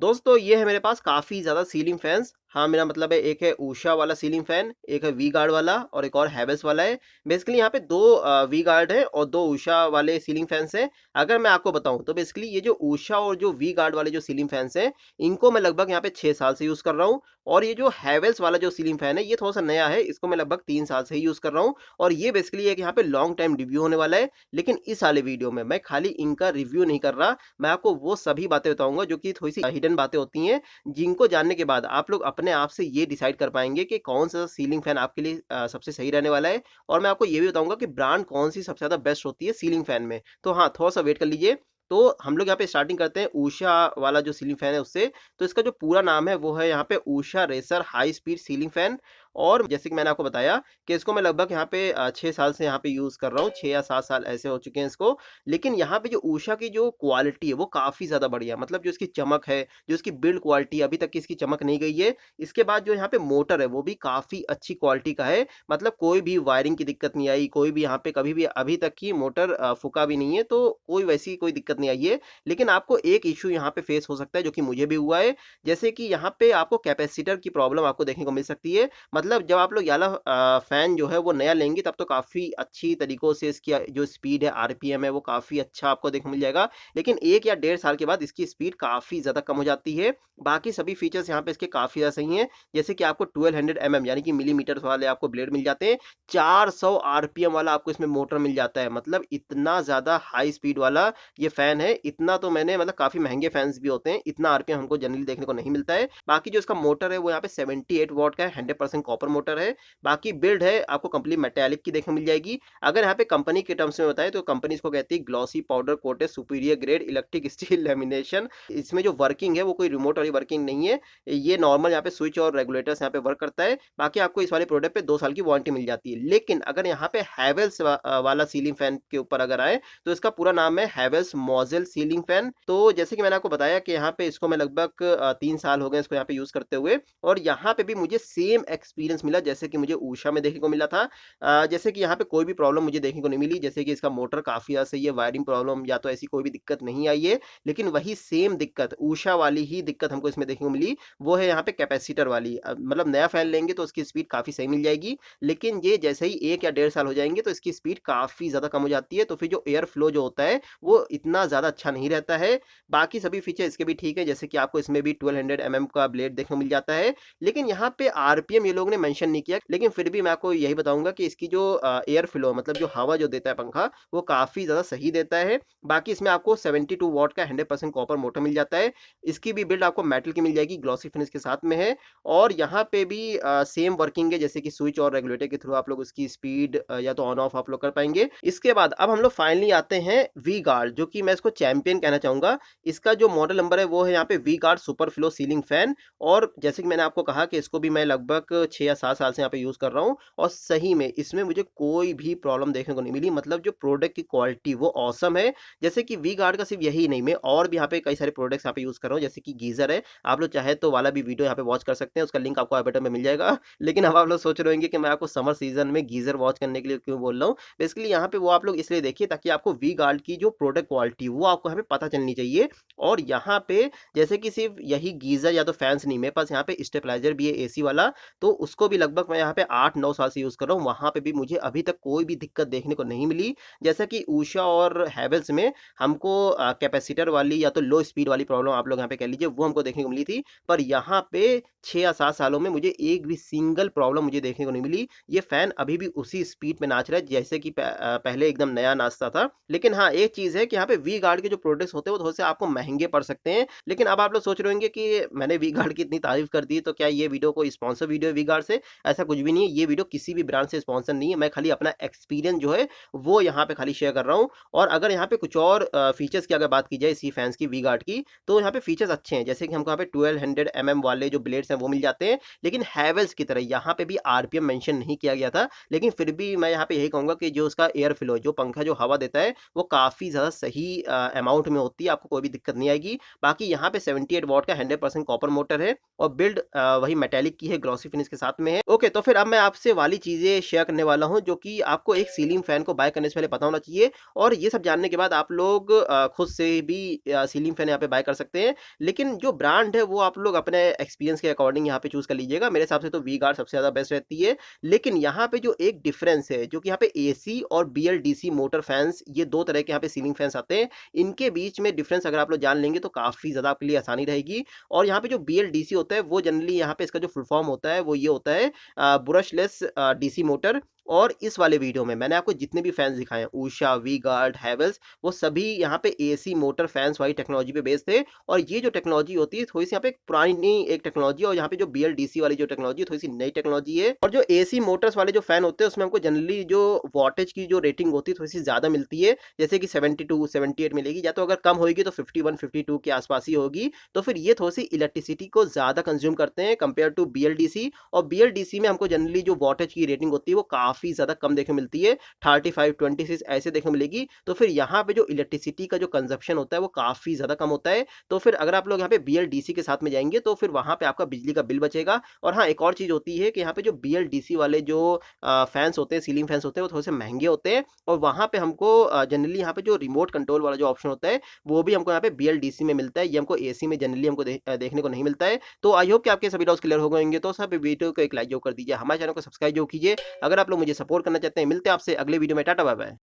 दोस्तों ये है मेरे पास काफ़ी ज़्यादा सीलिंग फैन्स। हाँ, मेरा मतलब है एक है उषा वाला सीलिंग फैन, एक है वी गार्ड वाला और एक और हैवेल्स वाला है। बेसिकली यहाँ पे 2 वी गार्ड हैं और 2 उषा वाले सीलिंग फैन्स हैं। अगर मैं आपको बताऊँ तो बेसिकली ये जो उषा और जो वी गार्ड वाले जो सीलिंग फैन्स हैं, इनको मैं लगभग यहाँ पे 6 साल से यूज़ कर रहा हूँ और ये जो हैवेल्स वाला जो सीलिंग फैन है, ये थोड़ा-सा नया है, इसको मैं लगभग 3 साल से ही यूज़ कर रहा हूँ और ये बेसिकली एक यहाँ पे लॉन्ग टाइम रिव्यू होने वाला है। लेकिन इस वाले वीडियो में मैं खाली इनका रिव्यू नहीं कर रहा, मैं आपको वो सभी बातें बताऊँगा जो कि थोड़ी-सी हिडन बातें होती हैं, जिनको जानने के बाद आप लोग अपने आप से ये डिसाइड कर पाएँगे कि कौन-सा सीलिंग फैन आपके लिए सबसे सही रहने वाला है और मैं आपको ये भी बताऊँगा कि ब्रांड कौन-सी सबसे ज़्यादा बेस्ट होती है सीलिंग फैन में। तो हाँ, थोड़ा-सा वेट कर लीजिए। तो हम लोग यहाँ पे स्टार्टिंग करते हैं उषा वाला जो सीलिंग फैन है उससे। तो इसका जो पूरा नाम है वो है यहाँ पे Usha racer high speed ceiling fan और जैसे कि मैंने आपको बताया कि इसको मैं लगभग यहाँ पे 6 साल से यहाँ पे यूज़ कर रहा हूँ, 6 या 7 साल ऐसे हो चुके हैं इसको। लेकिन यहाँ पे जो उषा की जो क्वालिटी है वो काफ़ी ज़्यादा बढ़िया है। मतलब जो इसकी चमक है, जो इसकी बिल्ड क्वालिटी है, अभी तक की इसकी चमक नहीं गई है। इसके बाद जो यहाँ पे मोटर है वो भी काफ़ी अच्छी क्वालिटी का है। मतलब कोई भी वायरिंग की दिक्कत नहीं आई, कोई भी यहाँ पे कभी भी अभी तक की मोटर फूका भी नहीं है, तो कोई वैसी कोई दिक्कत नहीं आई है। लेकिन आपको एक इश्यू यहाँ पे फेस हो सकता है जो कि मुझे भी हुआ है, जैसे कि यहाँ पे आपको कैपेसिटर की प्रॉब्लम आपको देखने को मिल सकती है। मतलब जब आप लोग ये वाला फैन जो है वो नया लेंगे तब तो काफ़ी अच्छी तरीकों से इसकी जो स्पीड है, आरपीएम है वो काफ़ी अच्छा आपको देखने को मिल जाएगा। लेकिन 1 या डेढ़ साल के बाद इसकी स्पीड काफ़ी ज़्यादा कम हो जाती है। बाकी सभी फीचर्स यहाँ पे इसके काफ़ी ज़्यादा सही हैं। जैसे कि आपको 1200 एमएम यानी कि मिलीमीटर वाले आपको ब्लेड मिल जाते हैं। 400 आरपीएम वाला आपको इसमें मोटर मिल जाता है। मतलब इतना ज़्यादा हाई स्पीड वाला ये फैन है। इतना तो मैंने मतलब काफ़ी महँगे फैन्स भी होते हैं, इतना आरपीएम हमको जनरली देखने को नहीं मिलता है। बाकी जो इसका मोटर है वो यहाँ पे 78 वॉट का है, 100% कॉपर मोटर है। बाकी बिल्ड है आपको कंप्लीट मेटालिक की देखने को मिल जाएगी। अगर यहाँ पे कंपनी के टर्म्स में बताएँ तो कंपनी इसको कहती है glossy powder coated superior grade electric steel lamination. इसमें जो वर्किंग है वो कोई रिमोट वाली वर्किंग नहीं है। ये नॉर्मल यहाँ पे स्विच और रेगुलेटर्स यहाँ पे वर्क करता है। बाकी आपको इस वाले प्रोडक्ट पे 2 साल की वारंटी मिल जाती है। लेकिन अगर यहाँ पे हैवेल्स वाला सीलिंग फैन के ऊपर अगर आए तो इसका पूरा नाम है हैवेल्स मॉजेल सीलिंग फैन। तो जैसे कि मैंने आपको बताया कि यहाँ पे इसको मैं लगभग 3 साल हो गए इसको यहाँ पे यूज़ करते हुए और यहाँ पे भी मुझे सेम एक्सपीरियंस मिला जैसे कि मुझे उषा में देखने को मिला था। जैसे कि यहाँ पे कोई भी प्रॉब्लम मुझे देखने को नहीं मिली, जैसे कि इसका मोटर काफ़ी ज़्यादा सही है, वायरिंग प्रॉब्लम या तो ऐसी कोई भी दिक्कत नहीं आई है। लेकिन वही सेम दिक्कत उषा वाली ही दिक्कत हमको इसमें देखने को मिली, वो है यहाँ पे कैपेसिटर वाली। मतलब नया फ़ैन लेंगे तो उसकी स्पीड काफ़ी सही मिल जाएगी, लेकिन ये जैसे ही 1 या डेढ़ साल हो जाएँगे तो इसकी स्पीड काफ़ी ज़्यादा कम हो जाती है, तो फिर जो एयर फ्लो जो होता है, वो इतना ज़्यादा अच्छा नहीं रहता है। बाकी सभी फीचर इसके भी ठीक है, जैसे कि आपको इसमें भी 1200 एमएम का ब्लेड देखने को मिल जाता है। लेकिन यहाँ पे आरपीएम ये लोगों ने मेंशन नहीं किया, लेकिन फिर भी मैं आपको यही बताऊँगा कि इसकी जो एयर फ्लो मतलब जो हवा जो देता है पंखा, वो काफ़ी ज़्यादा सही देता है। बाकी इसमें आपको 72 वॉट का 100% कॉपर मोटर मिल जाता है। इसकी भी बिल्ड आपको मेटल की मिल जाएगी, ग्लॉसी फिनिश के साथ में है और यहाँ पे भी सेम वर्किंग है जैसे कि स्विच और रेगुलेटर के थ्रू आप लोग उसकी स्पीड या तो ऑन ऑफ आप लोग कर पाएँगे। इसके बाद अब हम लोग फाइनली आते हैं वी गार्ड जो कि मैं इसको चैंपियन कहना चाहूँगा। इसका जो मॉडल नंबर है वो है यहाँ पे V Guard super flow ceiling fan और जैसे कि मैंने आपको कहा कि इसको भी मैं लगभग 6 या 7 साल से यहाँ पे यूज़ कर रहा हूँ और सही में इसमें मुझे कोई भी प्रॉब्लम देखने को नहीं मिली। मतलब जो प्रोडक्ट की क्वालिटी वो ऑसम है। जैसे कि वी गार्ड का सिर्फ यही नहीं, मैं और भी यहाँ पे कई सारे प्रोडक्ट्स यहाँ पे यूज़ कर रहा हूँ जैसे कि गीज़र है। आप लोग चाहे तो वाला भी वीडियो यहाँ पे वॉच कर सकते हैं, उसका लिंक आपको आई बटन में मिल जाएगा। लेकिन अब आप लोग सोच रहे होंगे कि मैं आपको समर सीज़न में गीज़र वॉच करने के लिए क्यों बोल रहा हूँ। बेसिकली यहाँ पे वो आप लोग इसलिए देखिए ताकि आपको वी गार्ड की जो प्रोडक्ट क्वालिटी वो आपको यहाँ पे पता चलनी चाहिए और यहाँ पे जैसे कि सिर्फ यही गीज़र या तो फैन्स नहीं, मेरे पास यहाँ पे स्टेबलाइज़र भी है एसी वाला, तो उसको भी लगभग मैं यहाँ पे 8-9 साल से यूज़ कर रहा हूँ। वहाँ पे भी मुझे अभी तक कोई भी दिक्कत देखने को नहीं मिली। जैसा कि उषा और हैवेल्स में हमको कैपेसिटर वाली या तो लो स्पीड वाली प्रॉब्लम आप लोग यहाँ पे कह लीजिए वो हमको देखने को मिली थी। पर यहाँ पे 6 या 7 सालों में मुझे एक भी सिंगल प्रॉब्लम मुझे देखने को नहीं मिली। ये फ़ैन अभी भी उसी स्पीड में नाच रहा है जैसे कि पहले एकदम नया नाचता था। लेकिन हाँ, एक चीज़ है कि यहाँ पे वी गार्ड के जो प्रोडक्ट्स होते हैं वो थोड़े-से आपको महँगे पड़ सकते हैं। लेकिन अब आप लोग सोच रहे होंगे कि मैंने वी गार्ड की इतनी तारीफ़ कर दी तो क्या ये वीडियो कोई स्पॉन्सर वीडियो है वी गार्ड से? ऐसा कुछ भी नहीं है। ये वीडियो किसी भी ब्रांड से स्पॉन्सर नहीं है। मैं खाली अपना एक्सपीरियंस जो है वो यहाँ पे खाली शेयर कर रहा हूँ। और अगर यहाँ पे कुछ और फीचर्स की अगर बात की जाए इसी फैन्स की वी गार्ड की, तो यहाँ पे फीचर्स अच्छे हैं। जैसे कि हमको यहाँ पे 1200 एमएम वाले जो ब्लेड्स हैं वो मिल जाते हैं। लेकिन हैवेल्स की तरह यहाँ पे भी आरपीएम मेंशन नहीं किया गया था। लेकिन फिर भी मैं यहाँ पे यही कहूँगा कि जो उसका एयर फ्लो जो पंखा जो हवा देता है, वो काफ़ी ज़्यादा सही अमाउंट में होती है, आपको कोई भी दिक्कत नहीं आएगी। बाकी यहाँ पे 78 वॉट का 100% कॉपर मोटर है और बिल्ड वही मेटालिक की है, ग्लॉसी फिनिश के साथ साथ में है। ओके, तो फिर अब मैं आपसे वाली चीज़ें शेयर करने वाला हूँ जो कि आपको एक सीलिंग फैन को बाय करने से पहले पता होना चाहिए और ये सब जानने के बाद आप लोग खुद से भी सीलिंग फैन यहाँ पे बाय कर सकते हैं। लेकिन जो ब्रांड है वो आप लोग अपने एक्सपीरियंस के अकॉर्डिंग यहाँ पे चूज़ कर लीजिएगा। मेरे हिसाब से तो वी गार्ड सबसे ज़्यादा बेस्ट रहती है। लेकिन यहाँ पे जो एक डिफरेंस है, जो कि यहाँ पे एसी और बीएलडीसी मोटर फैन्स, ये 2 तरह के यहाँ पे सीलिंग फैन्स आते हैं। इनके बीच में डिफरेंस अगर आप लोग जान लेंगे तो काफ़ी ज़्यादा आपके लिए आसानी रहेगी। और यहाँ पे जो बीएलडीसी होता है वो जनरली यहाँ पे इसका जो फुल फॉर्म होता है वो ये होता है ब्रशलेस डीसी मोटर। और इस वाले वीडियो में मैंने आपको जितने भी फैन्स दिखाए हैं, उषा, वी गार्ड, हैवेल्स, वो सभी यहाँ पे एसी मोटर फैन्स वाली टेक्नोलॉजी पे बेस्ड थे। और ये जो टेक्नोलॉजी होती है थोड़ी-सी यहाँ पे एक पुरानी एक टेक्नोलॉजी है और यहाँ पे जो बीएलडीसी वाली जो टेक्नोलॉजी है थोड़ी-सी नई टेक्नोलॉजी है। और जो एसी मोटर्स वाले जो फैन होते हैं उसमें हमको जनरली जो वॉटेज की जो रेटिंग होती है थोड़ी-सी ज़्यादा मिलती है। जैसे कि 72, 78 मिलेगी, या तो अगर कम होएगी तो 51, 52 के आस-पास ही होगी। तो फिर ये थोड़ी-सी इलेक्ट्रिसिटी को ज़्यादा कंज़्यूम करते हैं कंपेयर टू बीएलडीसी। और बीएलडीसी में हमको जनरली जो वॉटेज की रेटिंग होती है वो काफ़ी ज़्यादा कम देखने को मिलती है। 35, 26 ऐसे देखने को मिलेगी। तो फिर यहाँ पे जो इलेक्ट्रिसिटी का जो कंज़प्शन होता है वो काफ़ी ज़्यादा कम होता है। तो फिर अगर आप लोग यहाँ पे बीएलडीसी के साथ में जाएँगे तो फिर वहाँ पे आपका बिजली का बिल बचेगा। और हाँ, एक और चीज़ होती है कि यहाँ पे जो बीएलडीसी वाले जो फैन्स होते हैं, सीलिंग फैन्स होते हैं, वो थोड़े से महँगे होते हैं। और वहाँ पे हमको जनरली यहाँ पे जो रिमोट कंट्रोल वाला जो ऑप्शन होता है, वो भी हमको यहाँ पे बीएलडीसी में मिलता है। ये हमको एसी में जनरली हमको देखने को नहीं मिलता है। तो आई होप कि आपके सभी डाउट्स क्लियर हो गए होंगे। तो सब वीडियो को एक लाइक ज़रूर कर दीजिए। हमारे चैनल को सब्सक्राइब ज़रूर कीजिए। अगर आप लोग मुझे सपोर्ट करना चाहते हैं, मिलते हैं आपसे अगले वीडियो में। Tata bye bye.